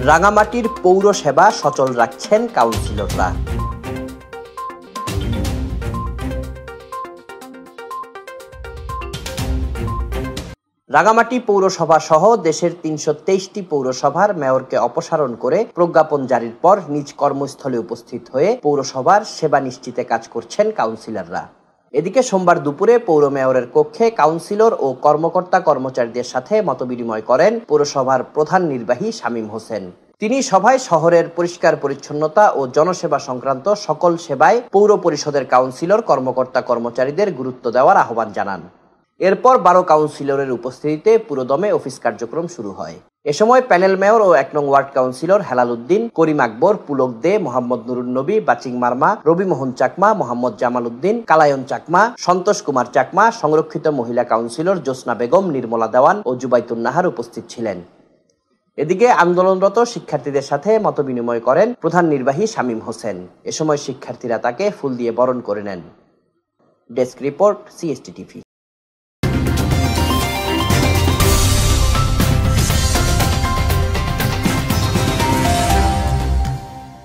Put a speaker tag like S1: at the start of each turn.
S1: রাঙামাটির পৌর সেবা সচল রাখছেন কাউন্সিলররা। রাঙামাটি পৌরসভা সহ দেশের ৩২৩টি পৌরসভার মেয়রকে অপসারণ করে প্রজ্ঞাপন জারির পর নিজ কর্মস্থলে উপস্থিত হয়ে পৌরসভার সেবা নিশ্চিতে কাজ করছেন কাউন্সিলররা। এদিকে সোমবার দুপুরে পৌর মেয়রের কক্ষে কাউন্সিলর ও কর্মকর্তা কর্মচারীদের সাথে মতবিনিময় করেন পৌরসভার প্রধান নির্বাহী শামীম হোসেন। তিনি সভায় শহরের পরিষ্কার পরিচ্ছন্নতা ও জনসেবা সংক্রান্ত সকল সেবায় পৌর পরিষদের কাউন্সিলর কর্মকর্তা কর্মচারীদের গুরুত্ব দেওয়ার আহ্বান জানান। এরপর ১২ কাউন্সিলরের উপস্থিতিতে পুরোদমে অফিস কার্যক্রম শুরু হয়। এ সময় প্যানেল মেয়র ও ১ নং ওয়ার্ড কাউন্সিলর হেলাল উদ্দিন, করিম আকবর, পুলক দে, মোহাম্মদ নুরুন নবী, বাচিং মার্মা, রবিমোহন চাকমা, মোহাম্মদ জামাল উদ্দিন, কালায়ন চাকমা, সন্তোষ কুমার চাকমা, সংরক্ষিত মহিলা কাউন্সিলর জোসনা বেগম, নির্মলা দেওয়ান ও জুবাইতুন নাহার উপস্থিত ছিলেন। এদিকে আন্দোলনরত শিক্ষার্থীদের সাথে মতবিনিময় করেন প্রধান নির্বাহী শামীম হোসেন। এ সময় শিক্ষার্থীরা তাকে ফুল দিয়ে বরণ করে নেন। Desk report, CST TV.